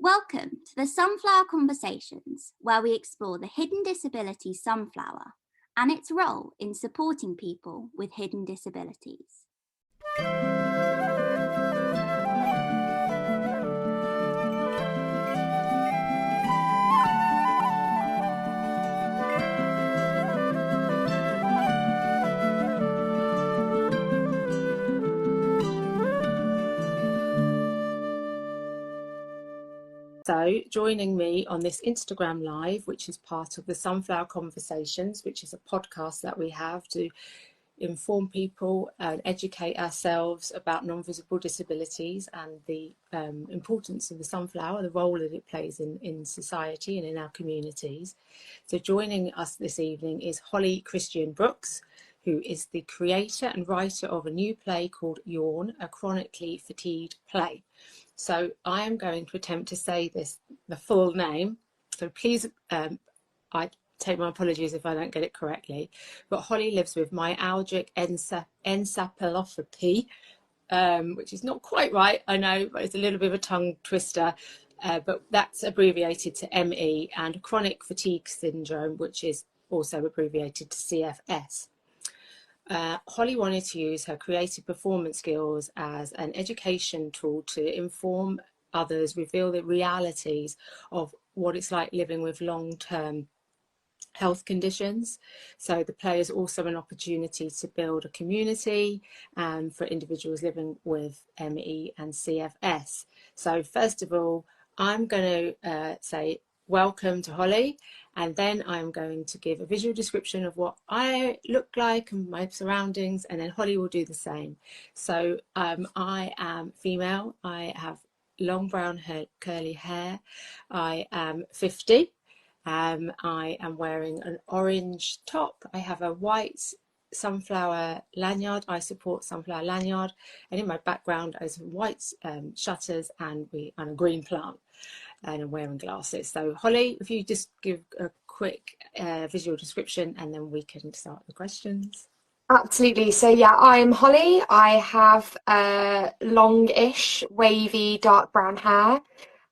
Welcome to the Sunflower Conversations, where we explore the hidden disability sunflower and its role in supporting people with hidden disabilities. So joining me on this Instagram live, which is part of the Sunflower Conversations, which is a podcast that we have to inform people and educate ourselves about non-visible disabilities and the importance of the sunflower, the role that it plays in society and in our communities. So joining us this evening is Hollie Christian Brooks, who is the creator and writer of a new play called Yawn, a chronically fatigued play. So I am going to attempt to say the full name. So please, I take my apologies if I don't get it correctly. But Hollie lives with myalgic encephalopathy, which is not quite right, I know, but it's a little bit of a tongue twister. But that's abbreviated to ME, and chronic fatigue syndrome, which is also abbreviated to CFS. Hollie wanted to use her creative performance skills as an education tool to inform others, reveal the realities of what it's like living with long-term health conditions. So the play is also an opportunity to build a community for individuals living with ME and CFS. So first of all, I'm going to say welcome to Hollie, and then I'm going to give a visual description of what I look like and my surroundings, and then Hollie will do the same. So I am female, I have long brown hair, curly hair, I am 50, I am wearing an orange top, I have a white sunflower lanyard, I support sunflower lanyard, and in my background is white shutters and a green plant. And I'm wearing glasses. So Hollie, if you just give a quick visual description and then we can start the questions. Absolutely. So yeah, I'm Hollie. I have longish, wavy, dark brown hair.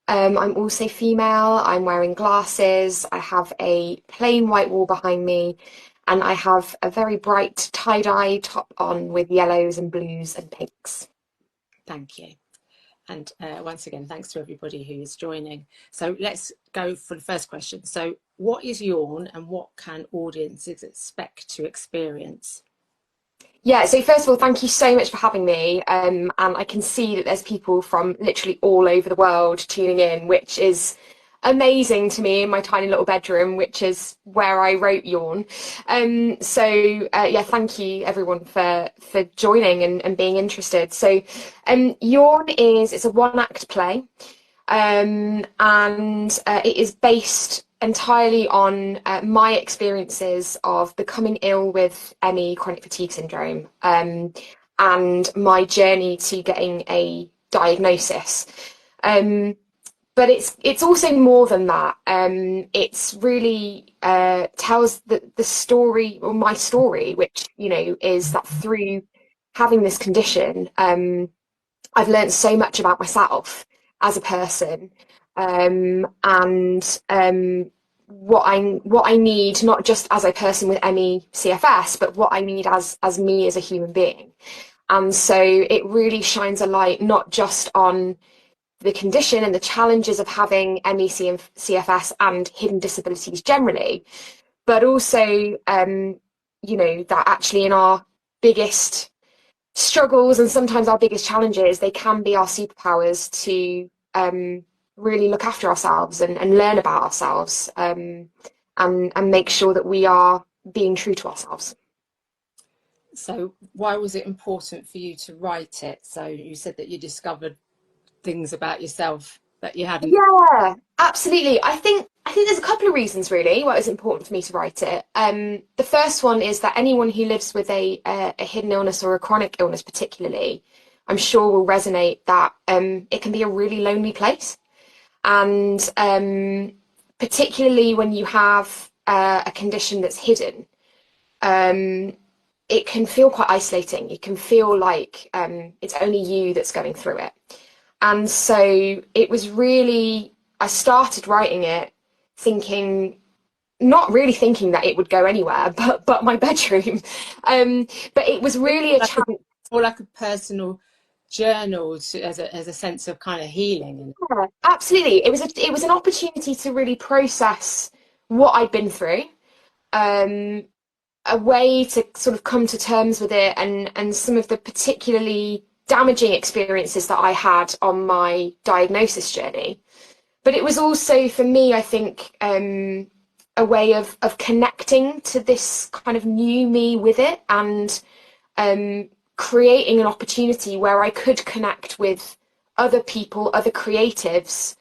I'm also female. I'm wearing glasses. I have a plain white wall behind me, and I have a very bright tie-dye top on with yellows and blues and pinks. Thank you. And once again, thanks to everybody who is joining. So let's go for the first question. So what is Yawn and what can audiences expect to experience? Yeah, so first of all, thank you so much for having me. And I can see that there's people from literally all over the world tuning in, which is amazing to me in my tiny little bedroom, which is where I wrote Yawn. Yeah, thank you everyone for joining and being interested. So Yawn it's a one-act play, and it is based entirely on my experiences of becoming ill with ME, chronic fatigue syndrome, and my journey to getting a diagnosis. But it's also more than that. It's really tells the story, or my story, which is that through having this condition, I've learned so much about myself as a person, and what I need, not just as a person with ME CFS, but what I need as me as a human being. And so it really shines a light not just on the condition and the challenges of having ME CFS and hidden disabilities generally, but also that actually in our biggest struggles and sometimes our biggest challenges, they can be our superpowers to really look after ourselves and learn about ourselves, and make sure that we are being true to ourselves. So why was it important for you to write it? So you said that you discovered things about yourself that you hadn't. Yeah, absolutely. I think there's a couple of reasons really why it was important for me to write it. The first one is that anyone who lives with a hidden illness or a chronic illness particularly, I'm sure will resonate that it can be a really lonely place. And particularly when you have a condition that's hidden, it can feel quite isolating. It can feel like it's only you that's going through it. And so it was really I started writing it thinking, not really thinking that it would go anywhere, but my bedroom. But it was really a chance. More like a personal journal as a sense of kind of healing. Yeah, absolutely. It was an opportunity to really process what I'd been through, a way to sort of come to terms with it, and some of the particularly damaging experiences that I had on my diagnosis journey. But it was also, for me, I think, a way of connecting to this kind of new me with it, and creating an opportunity where I could connect with other people, other creatives,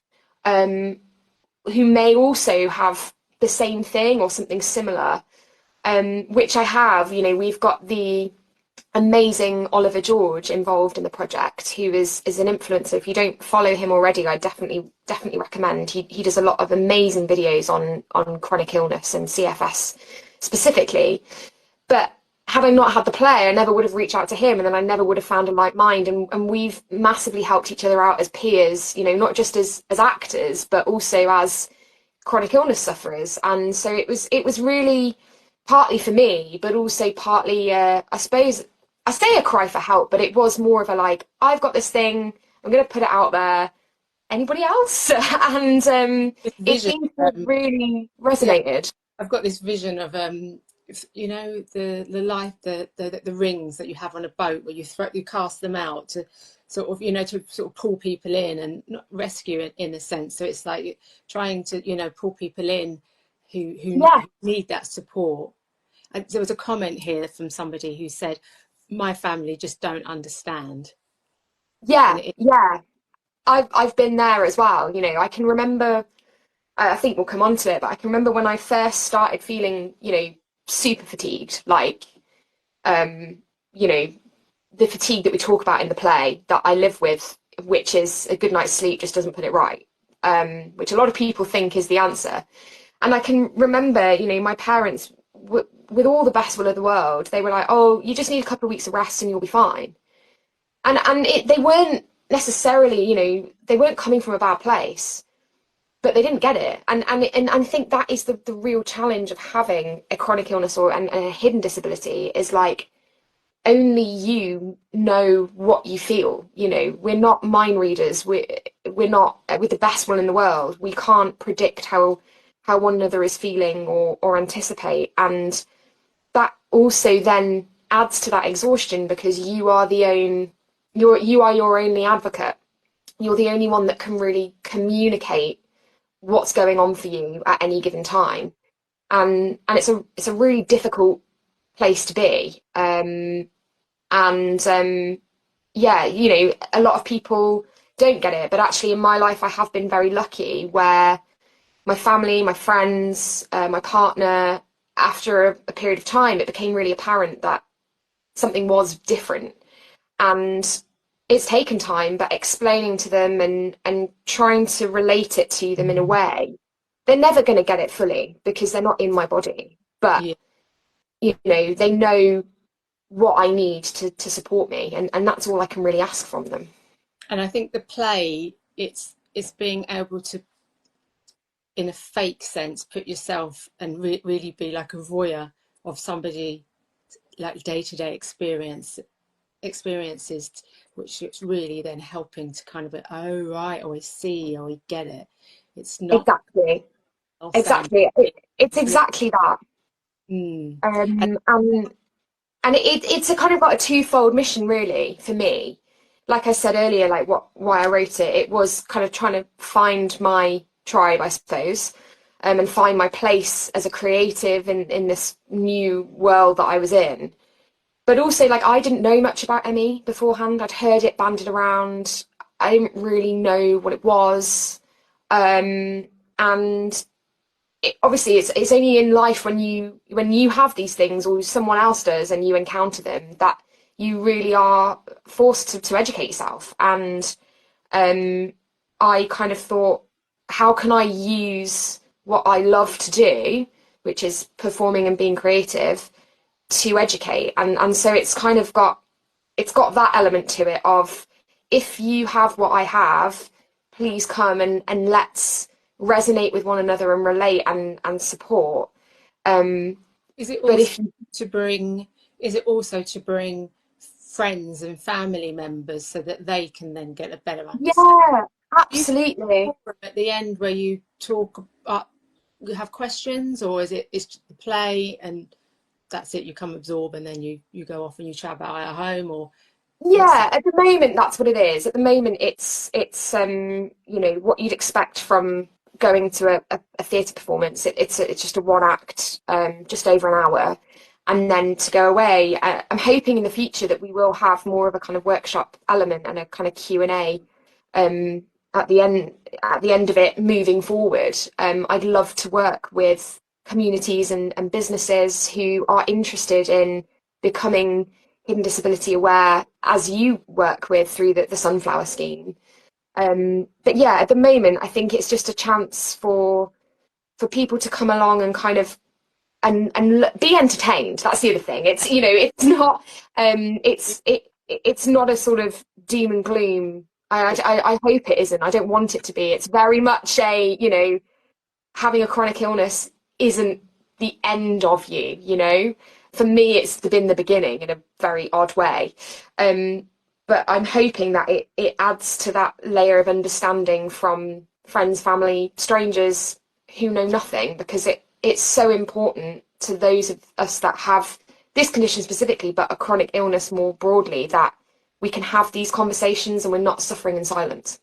who may also have the same thing or something similar, which I have. You know, we've got the amazing Oliver George involved in the project, who is an influencer. If you don't follow him already, I definitely recommend. He does a lot of amazing videos on chronic illness and CFS specifically. But had I not had the play, I never would have reached out to him, and then I never would have found a like mind. And we've massively helped each other out as peers, you know, not just as actors, but also as chronic illness sufferers. And so it was really partly for me, but also partly, I suppose, I say a cry for help, but it was more of a like, I've got this thing, I'm going to put it out there. Anybody else? And it seemed to have really resonated. Yeah, I've got this vision of you know, the life, the rings that you have on a boat, where you cast them out to sort of, you know, to sort of pull people in and not rescue in a sense. So it's like trying to, you know, pull people in who need that support. And there was a comment here from somebody who said, my family just don't understand. Yeah, yeah. I've been there as well. You know, I can remember, I think we'll come on to it, but I can remember when I first started feeling, you know, super fatigued, like, you know, the fatigue that we talk about in the play that I live with, which is a good night's sleep just doesn't put it right, which a lot of people think is the answer. And I can remember, you know, my parents, with all the best will of the world, they were like, oh, you just need a couple of weeks of rest and you'll be fine. And they weren't necessarily, you know, they weren't coming from a bad place, but they didn't get it. And I think that is the real challenge of having a chronic illness and a hidden disability, is like, only you know what you feel. You know, we're not mind readers. We're not, with the best will in the world, we can't predict how one another is feeling or anticipate. And that also then adds to that exhaustion, because you are your only advocate. You're the only one that can really communicate what's going on for you at any given time, and it's a really difficult place to be. Yeah, you know, a lot of people don't get it, but actually in my life I have been very lucky, where my family, my friends, my partner, after a period of time, it became really apparent that something was different. And it's taken time, but explaining to them and trying to relate it to them in a way, they're never going to get it fully because they're not in my body. But, Yeah. you know, they know what I need to support me. And that's all I can really ask from them. And I think the play, it's being able to, in a fake sense, put yourself and really be like a voyeur of somebody, like day-to-day experiences, which is really then helping to kind of be, oh right, or I see, or I get it. It's not exactly it's exactly that. Mm. And it's a kind of got a twofold mission really for me. Like I said earlier, like why I wrote it, it was kind of trying to find my tribe, I suppose, and find my place as a creative in this new world that I was in. But also, like, I didn't know much about ME beforehand. I'd heard it banded around. I didn't really know what it was. And obviously, it's only in life when you have these things, or someone else does, and you encounter them, that you really are forced to educate yourself. And I kind of thought, how can I use what I love to do, which is performing and being creative, to educate? And so it's kind of got that element to it of, if you have what I have, please come and let's resonate with one another and relate and support. Is it But also if to bring friends and family members so that they can then get a better understanding? yeah, Do you absolutely. at the end where you talk up, you have questions, or is it's just the play and that's it, you come absorb and then you go off and you chat about it at home, or what's that? Yeah, at the moment that's what it is. At the moment it's you know, what you'd expect from going to a theatre performance. It's just a one act, just over an hour, and then to go away. I'm hoping in the future that we will have more of a kind of workshop element and a kind of Q&A um at the end of it moving forward. I'd love to work with communities and businesses who are interested in becoming hidden disability aware, as you work with through the Sunflower Scheme. But yeah, at the moment, I think it's just a chance for people to come along and kind of and be entertained. That's the other thing. It's, you know, it's not it's not a sort of doom and gloom. I hope it isn't. I don't want it to be. It's very much a, you know, having a chronic illness isn't the end of you, you know. For me, it's been the beginning in a very odd way. But I'm hoping that it adds to that layer of understanding from friends, family, strangers who know nothing, because it's so important to those of us that have this condition specifically, but a chronic illness more broadly, that we can have these conversations and we're not suffering in silence.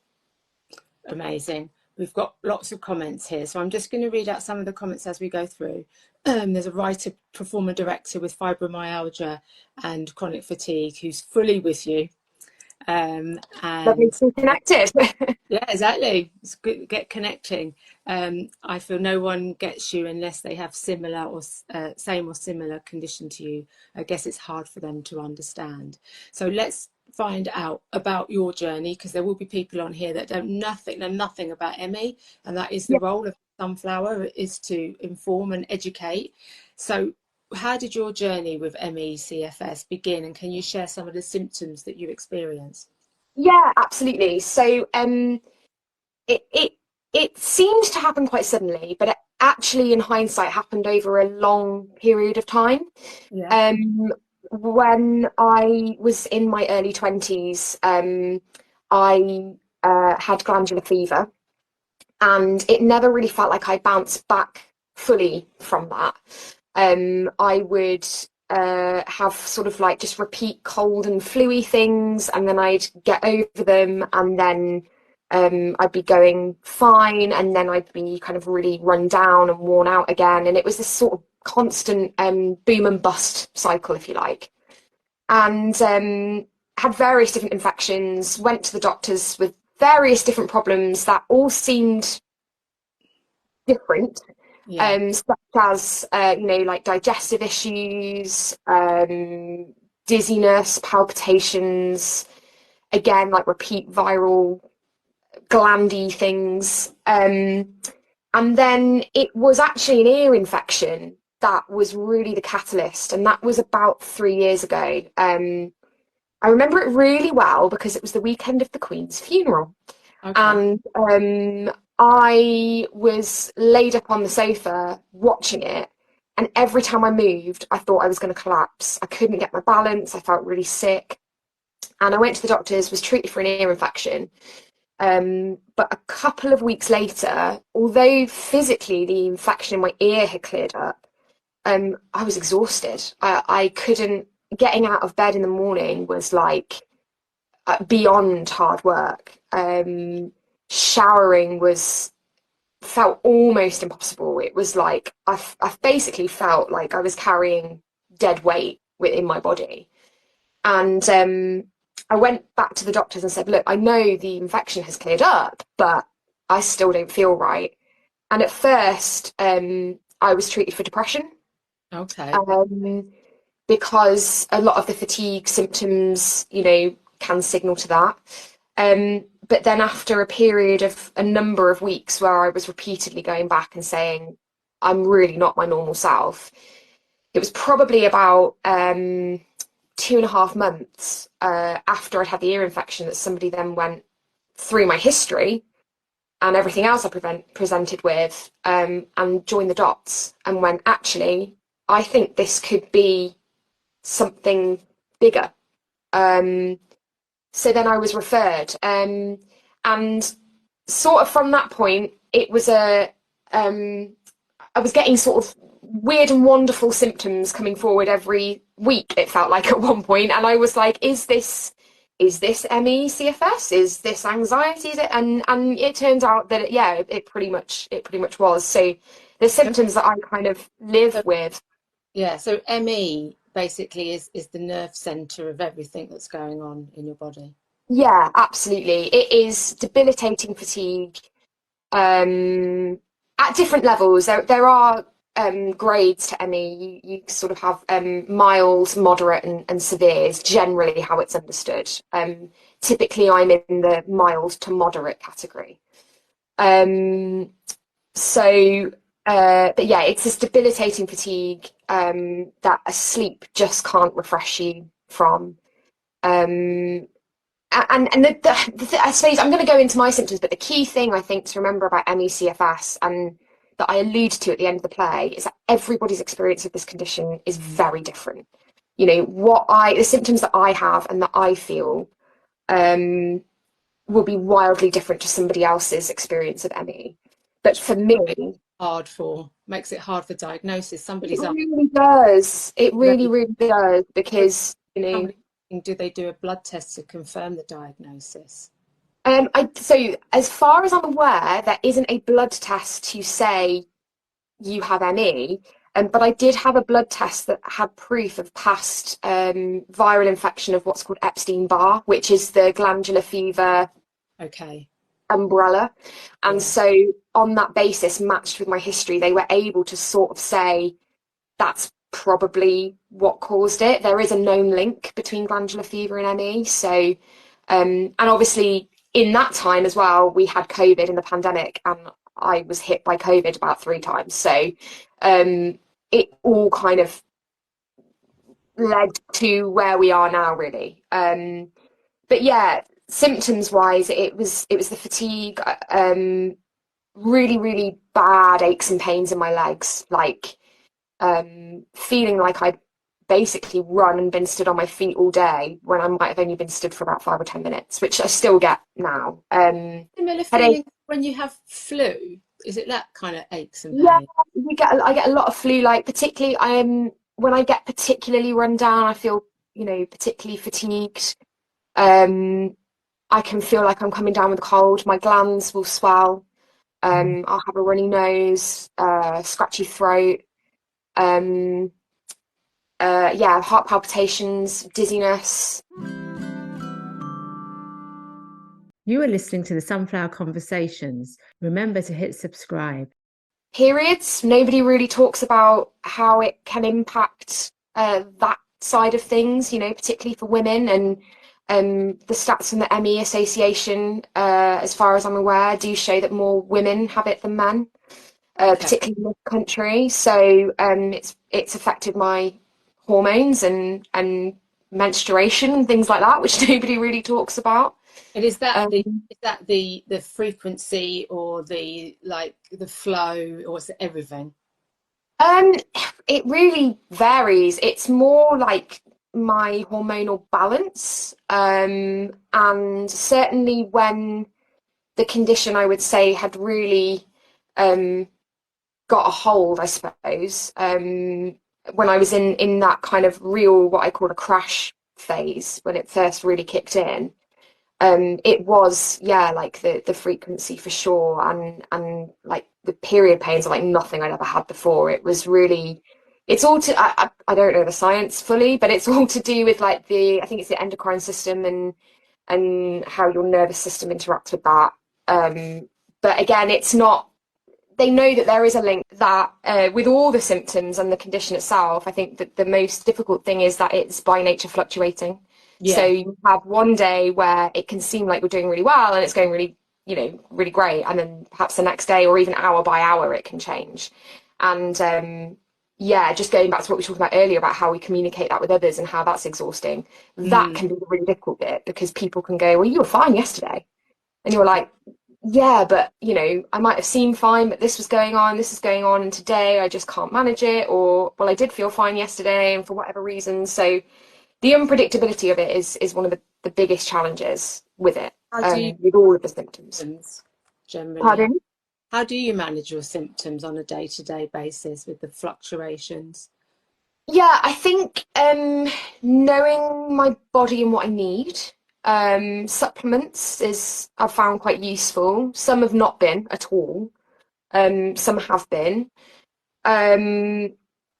Amazing. We've got lots of comments here, so I'm just going to read out some of the comments as we go through. There's a writer, performer, director with fibromyalgia and chronic fatigue who's fully with you. Lovely And to be connected. yeah, exactly. It's good, get connecting. I feel no one gets you unless they have similar or same or similar condition to you. I guess it's hard for them to understand. So let's find out about your journey, because there will be people on here that know nothing about ME, and that is the Yeah. role of Sunflower, is to inform and educate. So how did your journey with ME CFS begin, and can you share some of the symptoms that you experienced? Yeah, absolutely. So it it seemed to happen quite suddenly, but it actually, in hindsight, happened over a long period of time. Yeah. When I was in my early 20s, I had glandular fever, and it never really felt like I bounced back fully from that. I would have sort of like just repeat cold and flu-y things, and then I'd get over them, and then I'd be going fine, and then I'd be kind of really run down and worn out again. And it was this sort of constant boom and bust cycle, if you like. And had various different infections, went to the doctors with various different problems that all seemed different, Yeah. such as you know, like digestive issues, dizziness, palpitations, again like repeat viral glandy things, and then it was actually an ear infection that was really the catalyst, and that was about 3 years ago. I remember it really well because it was the weekend of the Queen's funeral. Okay. And I was laid up on the sofa watching it, and every time I moved, I thought I was going to collapse. I couldn't get my balance. I felt really sick. And I went to the doctors, was treated for an ear infection. But a couple of weeks later, although physically the infection in my ear had cleared up, I was exhausted. I couldn't, getting out of bed in the morning was like beyond hard work. Showering felt almost impossible. It was like I basically felt like I was carrying dead weight within my body. And I went back to the doctors and said, look, I know the infection has cleared up, but I still don't feel right. And at first, I was treated for depression. Okay. Because a lot of the fatigue symptoms, you know, can signal to that. But then after a period of a number of weeks where I was repeatedly going back and saying, I'm really not my normal self, it was probably about 2.5 months after I'd had the ear infection that somebody then went through my history and everything else I presented with, and joined the dots and went, actually, I think this could be something bigger. So then I was referred, and sort of from that point, it was I was getting sort of weird and wonderful symptoms coming forward every week, it felt like at one point, and I was like, is this ME CFS? Is this anxiety? Is it? And it turns out that it pretty much was. So the symptoms that I kind of live with. Yeah, so ME basically is the nerve center of everything that's going on in your body. Yeah, absolutely. It is debilitating fatigue at different levels. There are grades to ME. You sort of have mild, moderate, and severe is generally how it's understood. Typically, I'm in the mild to moderate category. But yeah, it's this debilitating fatigue that a sleep just can't refresh you from. And I suppose I'm going to go into my symptoms, but the key thing I think to remember about ME/CFS, and that I allude to at the end of the play, is that everybody's experience of this condition is very different. You know, the symptoms that I have and that I feel will be wildly different to somebody else's experience of ME. But for me, makes it hard for diagnosis. It really does. It really does, because do they do a blood test to confirm the diagnosis? So as far as I'm aware, there isn't a blood test to say you have ME, but I did have a blood test that had proof of past viral infection of what's called Epstein-Barr, which is the glandular fever umbrella. And so on that basis, matched with my history, they were able to sort of say that's probably what caused it. There is a known link between glandular fever and ME. So, and obviously in that time as well, we had COVID in the pandemic, and I was hit by COVID about 3 times. So it all kind of led to where we are now, really. But yeah, symptoms wise, it was the fatigue, really, really bad aches and pains in my legs, like feeling like I'd basically run and been stood on my feet all day when I might have only been stood for about 5 or 10 minutes, which I still get now. Similar feeling when you have flu, is it that kind of aches and pains? Yeah, I get a lot of flu, like particularly when I get particularly run down, I feel, particularly fatigued. I can feel like I'm coming down with a cold. My glands will swell. I'll have a runny nose, scratchy throat. Heart palpitations, dizziness. You are listening to the Sunflower Conversations. Remember to hit subscribe. Periods. Nobody really talks about how it can impact that side of things, particularly for women. And the stats from the ME Association, as far as I'm aware, do show that more women have it than men, particularly in this country. So it's affected my hormones and menstruation and things like that, which nobody really talks about. And is that the frequency, or the flow, or is it everything? It really varies. It's more like my hormonal balance, and certainly when the condition, I would say, had really got a hold, I suppose, when I was in that kind of real, what I call a crash phase, when it first really kicked in. It was, like the frequency for sure, and like the period pains are like nothing I'd ever had before. It was really, it's all I don't know the science fully, but it's all to do with like I think it's the endocrine system and how your nervous system interacts with that. But again, it's not, they know that there is a link, that with all the symptoms and the condition itself. I think that the most difficult thing is that it's by nature fluctuating. Yeah. So you have one day where it can seem like we're doing really well and it's going really, really great. And then perhaps the next day, or even hour by hour, it can change. And just going back to what we talked about earlier about how we communicate that with others and how that's exhausting, that can be the really difficult bit, because people can go, well, you were fine yesterday. And you're like, yeah, but I might have seemed fine, but this was going on, this is going on, and today I just can't manage it, or well, I did feel fine yesterday, and for whatever reason. So the unpredictability of it is one of the biggest challenges with it, How do you with all of the symptoms. generally? Pardon? How do you manage your symptoms on a day-to-day basis with the fluctuations? Yeah, I think knowing my body and what I need. Supplements is I've found quite useful. Some have not been at all. Some have been. Um,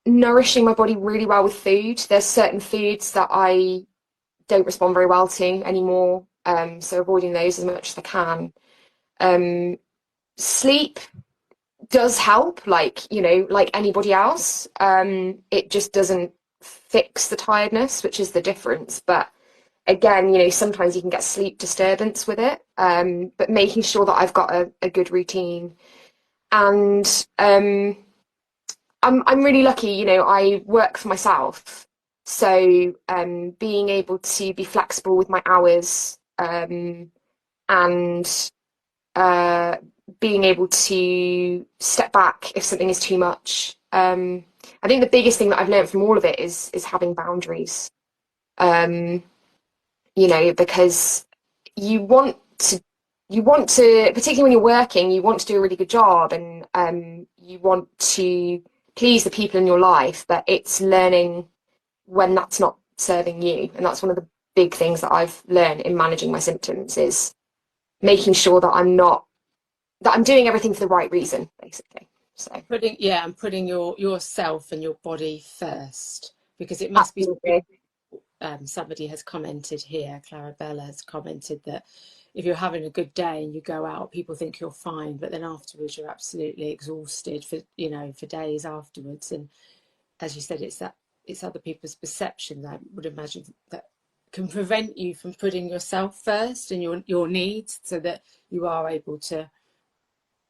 Nourishing my body really well with food. There's certain foods that I don't respond very well to anymore. So avoiding those as much as I can. Sleep does help, like like anybody else. It just doesn't fix the tiredness, which is the difference. But again, sometimes you can get sleep disturbance with it. But making sure that I've got a good routine. And I'm really lucky, I work for myself. So being able to be flexible with my hours, and being able to step back if something is too much. I think the biggest thing that I've learned from all of it is having boundaries. Because you want to, particularly when you're working, you want to do a really good job, and you want to please the people in your life, but it's learning when that's not serving you. And that's one of the big things that I've learned in managing my symptoms, is making sure that I'm doing everything for the right reason, basically. So putting yourself and your body first, because it must absolutely. be. Somebody has commented here, Clarabella has commented that if you're having a good day and you go out, people think you're fine, but then afterwards you're absolutely exhausted for days afterwards. And as you said, it's other people's perception that I would imagine that can prevent you from putting yourself first and your needs, so that you are able to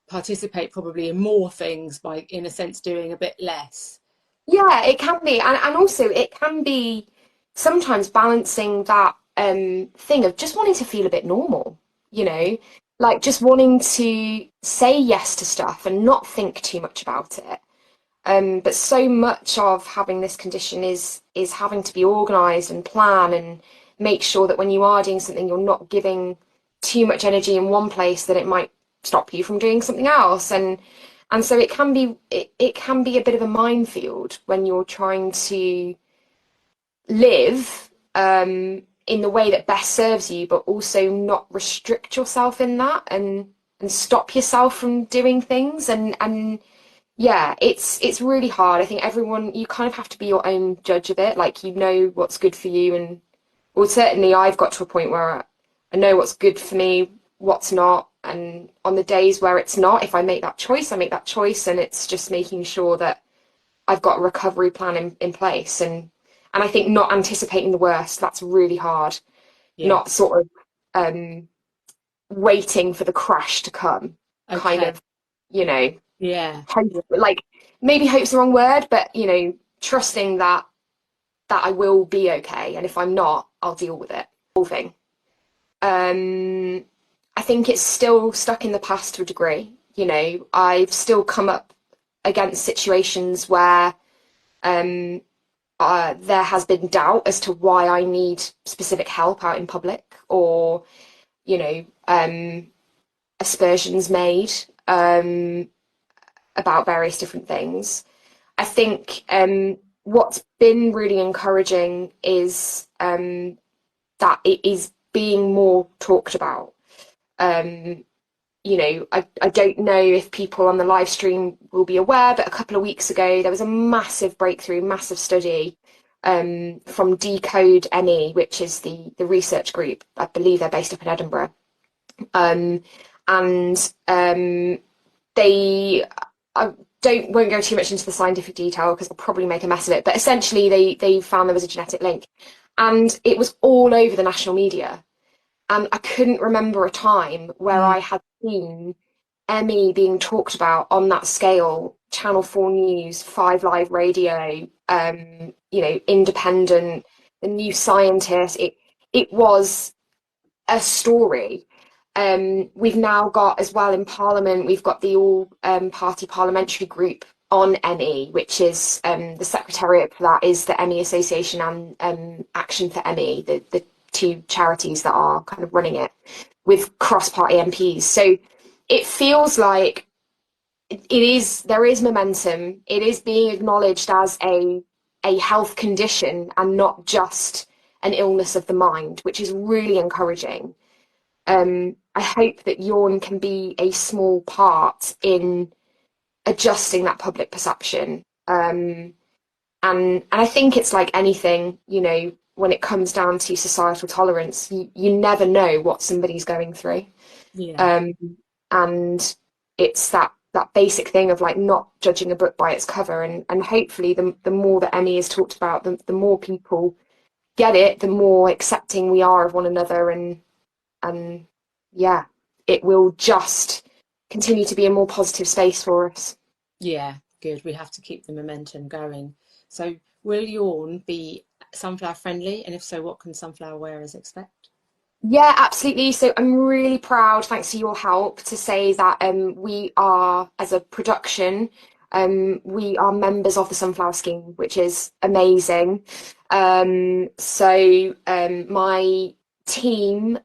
participate probably in more things by, in a sense, doing a bit less. Yeah, it can be. And also it can be sometimes balancing that thing of just wanting to feel a bit normal, like just wanting to say yes to stuff and not think too much about it. But so much of having this condition is having to be organised and plan and make sure that when you are doing something, you're not giving too much energy in one place that it might stop you from doing something else. And so it can be a bit of a minefield when you're trying to live in the way that best serves you, but also not restrict yourself in that, and stop yourself from doing things. And yeah, it's really hard. I think you kind of have to be your own judge of it. Like, what's good for you. And well, certainly I've got to a point where I know what's good for me, what's not. And on the days where it's not, if I make that choice, I make that choice. And it's just making sure that I've got a recovery plan in place. And I think not anticipating the worst, that's really hard. Yeah. Not sort of waiting for the crash to come, kind of, hope, like, maybe hope's the wrong word, but trusting that I will be okay, and if I'm not, I'll deal with it. I think it's still stuck in the past to a degree. I've still come up against situations where there has been doubt as to why I need specific help out in public, or aspersions made about various different things. I think what's been really encouraging is that it is being more talked about. I don't know if people on the live stream will be aware, but a couple of weeks ago there was a massive breakthrough, massive study from Decode ME, which is the research group. I believe they're based up in Edinburgh. They won't go too much into the scientific detail because I'll probably make a mess of it, but essentially they found there was a genetic link, and it was all over the national media. And I couldn't remember a time where I had seen ME being talked about on that scale. Channel 4 News, 5 Live Radio, Independent, The New Scientist. It was a story. we've now got as well in Parliament, we've got the all party parliamentary group on ME, which is the secretariat for that is the ME Association and Action for ME, the two charities that are kind of running it with cross-party MPs. So it feels like there is momentum. It is being acknowledged as a health condition and not just an illness of the mind, which is really encouraging. I hope that Yawn can be a small part in adjusting that public perception. And I think it's like anything, you know, when it comes down to societal tolerance, you never know what somebody's going through. Yeah. And it's that basic thing of like not judging a book by its cover, and hopefully the more that ME is talked about, the more people get it, the more accepting we are of one another, and yeah, it will just continue to be a more positive space for us. Yeah, good. We have to keep the momentum going. So will Yawn be sunflower friendly? And if so, what can sunflower wearers expect? Yeah, absolutely. So I'm really proud, thanks to your help, to say that we are, as a production, we are members of the Sunflower Scheme, which is amazing. So my team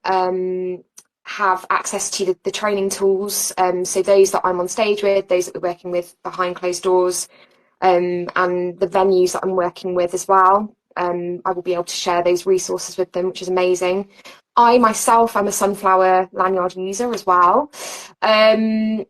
have access to the training tools. So those that I'm on stage with, those that we're working with behind closed doors, and the venues that I'm working with as well. I will be able to share those resources with them, which is amazing. I myself am a sunflower lanyard user as well. Yes,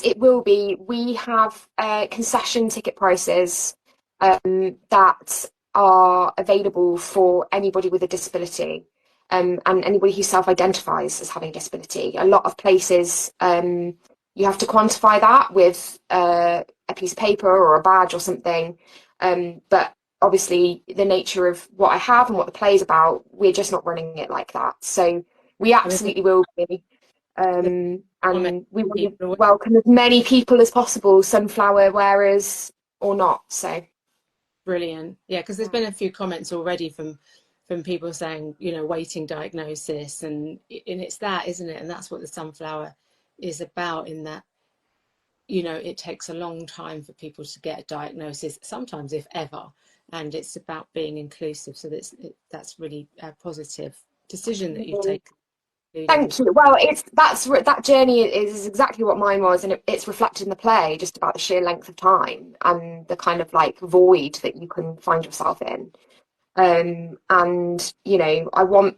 it will be. We have concession ticket prices that are available for anybody with a disability, and anybody who self-identifies as having a disability. A lot of places you have to quantify that with a piece of paper or a badge or something, but obviously the nature of what I have and what the play is about, we're just not running it like that. So we absolutely will be. And we will welcome as many people as possible, sunflower wearers or not. So brilliant. Yeah, because there's been a few comments already from people saying, you know, waiting diagnosis, and it's that, isn't it? And that's what the sunflower is about, in that, you know, it takes a long time for people to get a diagnosis, sometimes if ever, and it's about being inclusive. So that's really a positive decision that you've taken. Thank you. Well, that journey is exactly what mine was, and it's reflected in the play, just about the sheer length of time and the kind of like void that you can find yourself in. And you know, I want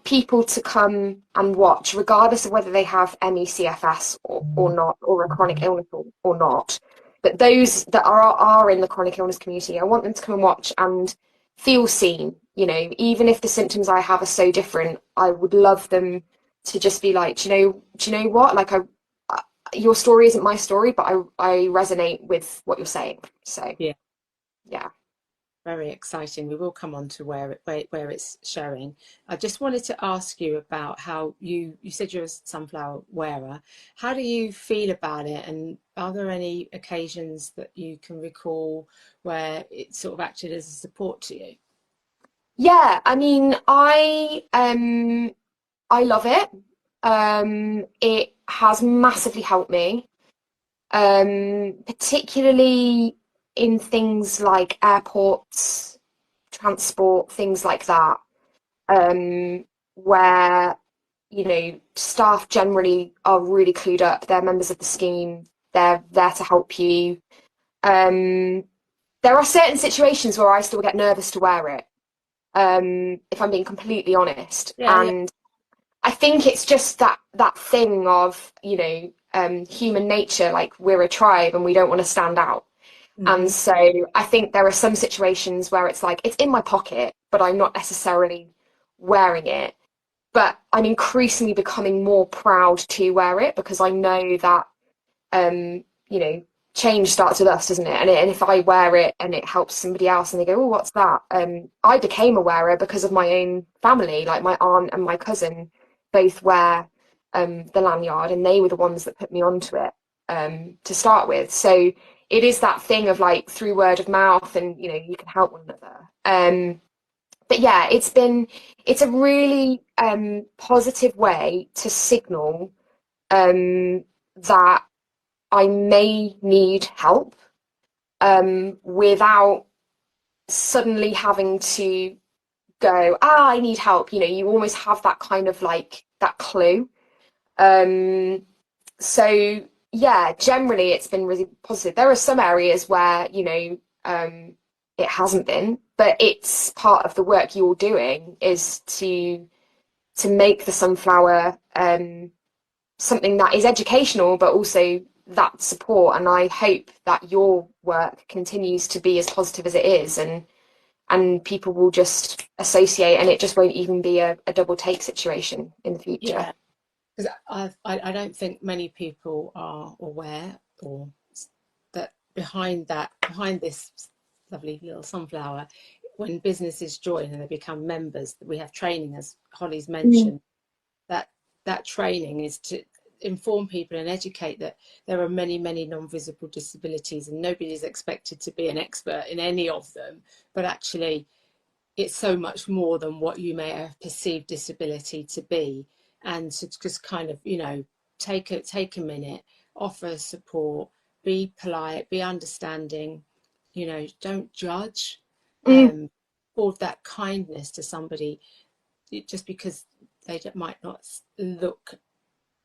people to come and watch, regardless of whether they have ME, CFS or not, or a chronic illness or not. But those that are in the chronic illness community, I want them to come and watch and feel seen. You know, even if the symptoms I have are so different, I would love them to just be like, do you know what? Like, your story isn't my story, but I resonate with what you're saying. So yeah. Very exciting. We will come on to where it's showing. I just wanted to ask you about how you said you're a sunflower wearer. How do you feel about it? And are there any occasions that you can recall where it sort of acted as a support to you? Yeah, I mean, I love it. It has massively helped me, particularly in things like airports, transport, things like that, where, you know, staff generally are really clued up. They're members of the scheme. They're there to help you. There are certain situations where I still get nervous to wear it, if I'm being completely honest. And I think it's just that thing of, you know, human nature, like we're a tribe and we don't want to stand out. And so I think there are some situations where it's like, it's in my pocket, but I'm not necessarily wearing it. But I'm increasingly becoming more proud to wear it, because I know that, you know, change starts with us, doesn't it? And if I wear it and it helps somebody else and they go, oh, what's that? I became a wearer because of my own family, like my aunt and my cousin both wear the lanyard, and they were the ones that put me onto it to start with. So it is that thing of like, through word of mouth, and you know, you can help one another. but yeah, it's a really positive way to signal that I may need help without suddenly having to go, I need help. You know, you almost have that kind of like that clue. So yeah, generally it's been really positive. There are some areas where, you know, it hasn't been, but it's part of the work you're doing is to make the sunflower something that is educational, but also that support. And I hope that your work continues to be as positive as it is, and people will just associate, and it just won't even be a double take situation in the future. Yeah, because I don't think many people are aware, or that behind this lovely little sunflower, when businesses join and they become members, we have training, as Hollie's mentioned, that training is to inform people and educate that there are many non-visible disabilities, and nobody is expected to be an expert in any of them, but actually it's so much more than what you may have perceived disability to be. And to just kind of, you know, take a minute, offer support, be polite, be understanding, you know, don't judge, or that kindness to somebody just because they might not look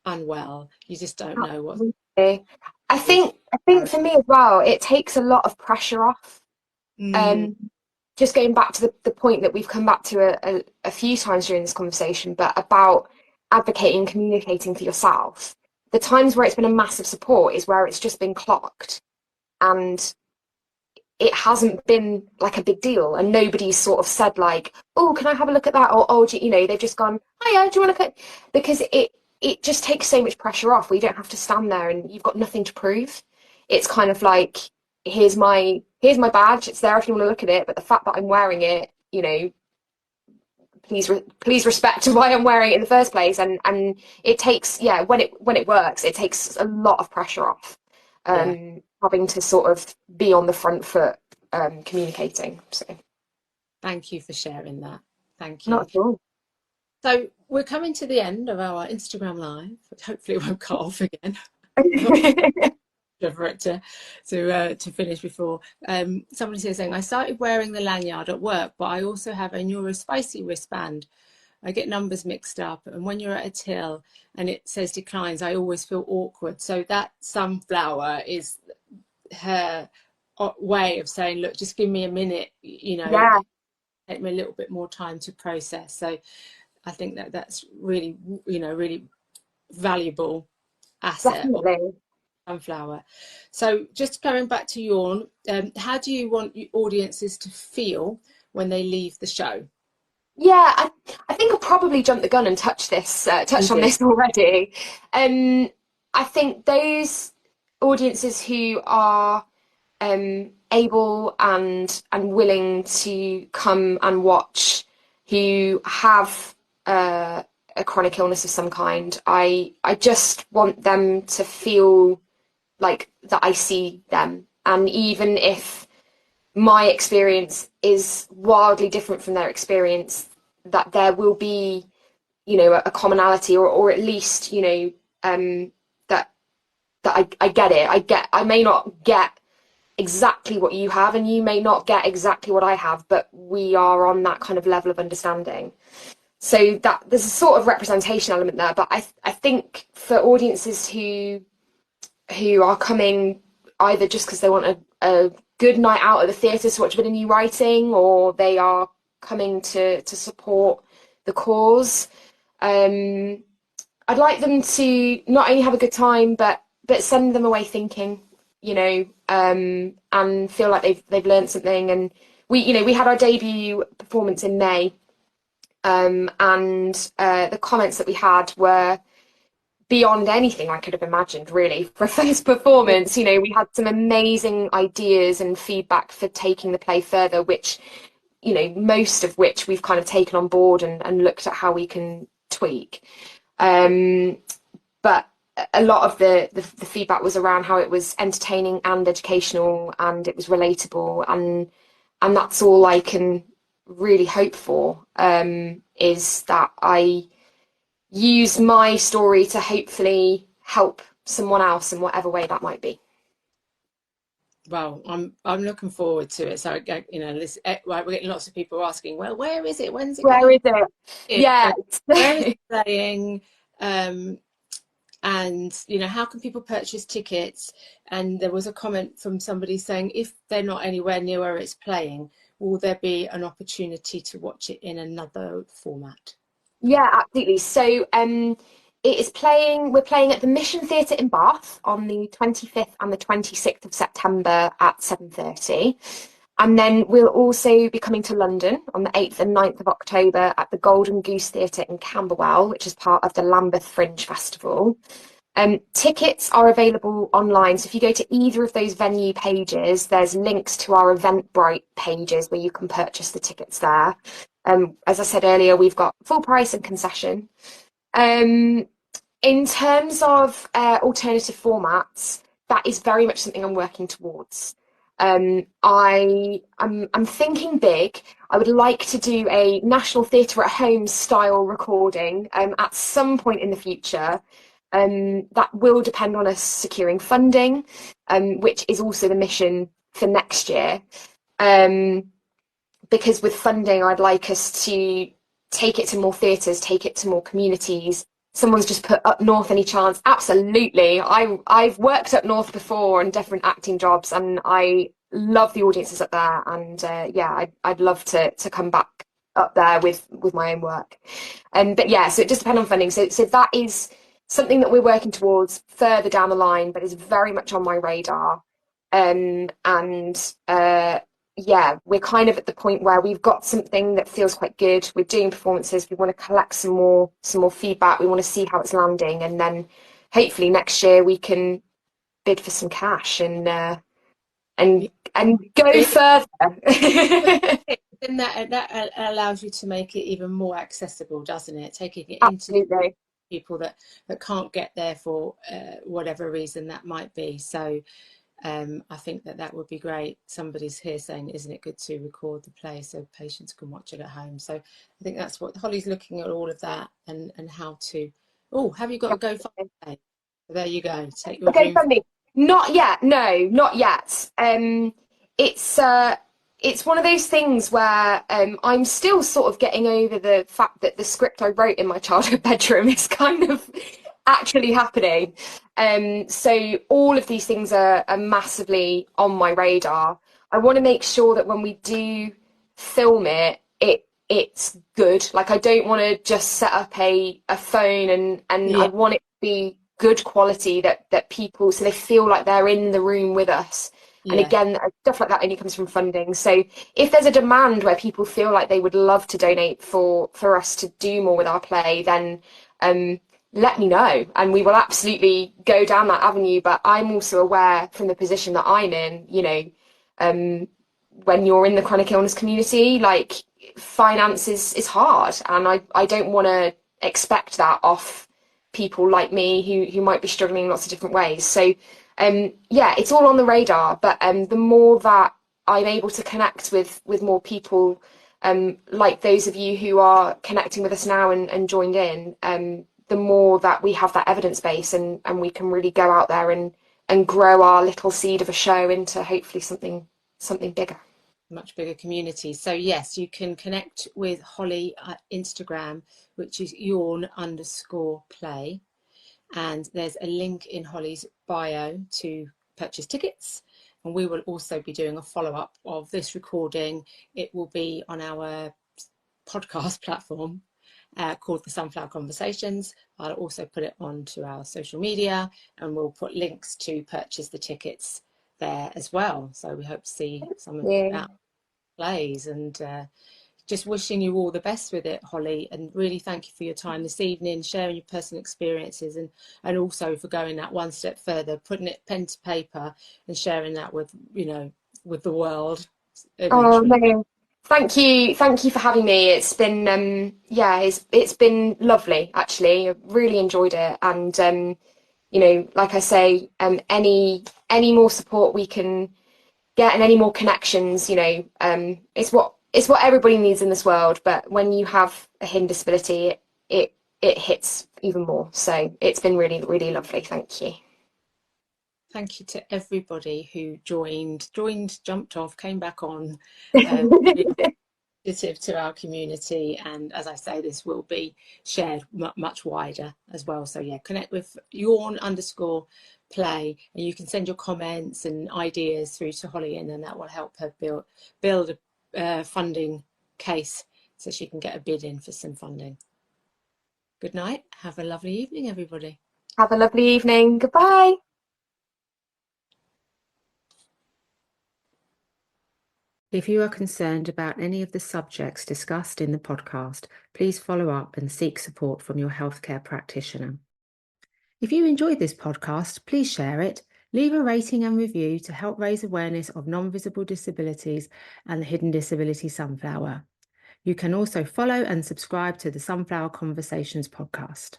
unwell. You just don't know what. I think for me as well, it takes a lot of pressure off. Just going back to the point that we've come back to a few times during this conversation, but about advocating and communicating for yourself. The times where it's been a massive support is where it's just been clocked and it hasn't been like a big deal, and nobody's sort of said like, oh, can I have a look at that? Or, oh, you know, they've just gone, hiya, do you want to look at, because it just takes so much pressure off. We don't have to stand there and you've got nothing to prove. It's kind of like, here's my badge, it's there if you want to look at it, but the fact that I'm wearing it, you know, please respect why I'm wearing it in the first place. And it takes, yeah, when it works, it takes a lot of pressure off. Having to sort of be on the front foot communicating. So thank you for sharing that. Thank you. Not at all. So we're coming to the end of our Instagram live, which hopefully it won't cut off again. For it to finish before. Somebody's here saying, I started wearing the lanyard at work, but I also have a neurospicy wristband. I get numbers mixed up, and when you're at a till and it says declines, I always feel awkward. So that sunflower is her way of saying, look, just give me a minute, you know, take me a little bit more time to process. So I think that's really, you know, really valuable asset. Definitely. Sunflower. So just going back to Yawn, how do you want audiences to feel when they leave the show? Yeah, I think I'll probably jump the gun and touched on this already. I think those audiences who are able and willing to come and watch, who have a chronic illness of some kind, I just want them to feel like that I see them. And even if my experience is wildly different from their experience, that there will be, you know, a commonality, or at least, you know, that I get it. I may not get exactly what you have, and you may not get exactly what I have, but we are on that kind of level of understanding. So that there's a sort of representation element there. But I think for audiences who are coming either just because they want a good night out at the theatre to watch a bit of new writing, or they are coming to support the cause, I'd like them to not only have a good time, but send them away thinking, you know, and feel like they've learned something. And we had our debut performance in May, and the comments that we had were beyond anything I could have imagined, really, for a first performance. You know, we had some amazing ideas and feedback for taking the play further, which, you know, most of which we've kind of taken on board and looked at how we can tweak. But a lot of the feedback was around how it was entertaining and educational, and it was relatable, and that's all I can really hope for, is that I use my story to hopefully help someone else in whatever way that might be. Well, I'm looking forward to it. So, you know, right, we're getting lots of people asking, well, where is it? When's it Where going? is it? Yeah. Where is it playing? And, you know, how can people purchase tickets? And there was a comment from somebody saying, if they're not anywhere near where it's playing, will there be an opportunity to watch it in another format? Yeah, absolutely. So it is playing, we're playing at the Mission Theatre in Bath on the 25th and the 26th of September at 7:30. And then we'll also be coming to London on the 8th and 9th of October at the Golden Goose Theatre in Camberwell, which is part of the Lambeth Fringe Festival. Tickets are available online. So if you go to either of those venue pages, there's links to our Eventbrite pages where you can purchase the tickets there. As I said earlier, we've got full price and concession. In terms of alternative formats, that is very much something I'm working towards. I'm thinking big. I would like to do a National Theatre at Home style recording at some point in the future. That will depend on us securing funding, which is also the mission for next year. Because with funding, I'd like us to take it to more theatres, take it to more communities. Someone's just put up north any chance? Absolutely. I've worked up north before on different acting jobs, and I love the audiences up there. And yeah, I'd love to come back up there with my own work. But yeah, so it just depends on funding. So that is something that we're working towards further down the line, but is very much on my radar. And yeah, we're kind of at the point where we've got something that feels quite good. We're doing performances. We want to collect some more feedback. We want to see how it's landing, and then hopefully next year we can bid for some cash and go further. Then that allows you to make it even more accessible, doesn't it? Taking it Absolutely. into people that can't get there for whatever reason that might be. So I think that would be great. Somebody's here saying, isn't it good to record the play so patients can watch it at home? So I think that's what Hollie's looking at, all of that, and how to. Oh, have you got a GoFundMe? There you go. Take your dream. Not yet. No, not yet. It's one of those things where I'm still sort of getting over the fact that the script I wrote in my childhood bedroom is kind of actually happening. So all of these things are massively on my radar. I want to make sure that when we do film it's good. Like, I don't want to just set up a phone and yeah. I want it to be good quality that people, so they feel like they're in the room with us. Yeah. And again, stuff like that only comes from funding. So if there's a demand where people feel like they would love to donate for us to do more with our play, then let me know, and we will absolutely go down that avenue. But I'm also aware from the position that I'm in, you know, when you're in the chronic illness community, like, finance is hard, and I don't want to expect that off people like me who might be struggling in lots of different ways. So yeah, it's all on the radar, but the more that I'm able to connect with more people, like those of you who are connecting with us now and joined in, the more that we have that evidence base, and we can really go out there and grow our little seed of a show into hopefully something bigger. Much bigger community. So yes, you can connect with Hollie at Instagram, which is yawn_play, and there's a link in Hollie's bio to purchase tickets, and we will also be doing a follow-up of this recording. It will be on our podcast platform called the Sunflower Conversations. I'll also put it onto our social media, and we'll put links to purchase the tickets there as well. So we hope to see some of that plays, and just wishing you all the best with it, Hollie, and really thank you for your time this evening, sharing your personal experiences, and also for going that one step further, putting it pen to paper and sharing that with, you know, with the world eventually. Oh, no. Thank you for having me. It's been yeah, it's been lovely, actually. I really enjoyed it, and you know, like I say, any more support we can get and any more connections, you know, it's what it's what everybody needs in this world, but when you have a hidden disability, it hits even more. So it's been really, really lovely. Thank you. Thank you to everybody who joined, jumped off, came back on. To our community, and as I say, this will be shared much wider as well. So yeah, connect with Yawn_play, and you can send your comments and ideas through to Hollie, and then that will help her build a funding case so she can get a bid in for some funding. Good night. Have a lovely evening, everybody. Have a lovely evening. Goodbye. If you are concerned about any of the subjects discussed in the podcast, please follow up and seek support from your healthcare practitioner. If you enjoyed this podcast, please share it, leave a rating and review to help raise awareness of non-visible disabilities and the Hidden Disability Sunflower. You can also follow and subscribe to the Sunflower Conversations podcast.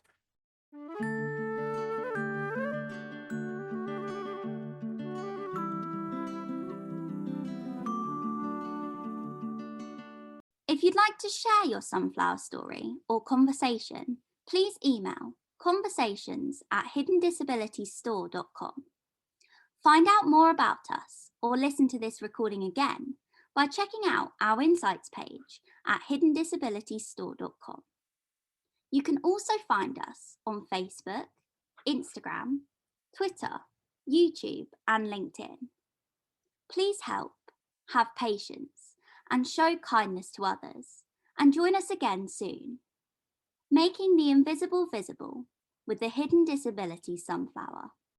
If you'd like to share your sunflower story or conversation, please email conversations@hiddendisabilitiesstore.com. Find out more about us or listen to this recording again by checking out our insights page at hiddendisabilitiesstore.com. You can also find us on Facebook, Instagram, Twitter, YouTube, and LinkedIn. Please help, have patience, and show kindness to others, and join us again soon. Making the invisible visible with the Hidden Disability Sunflower.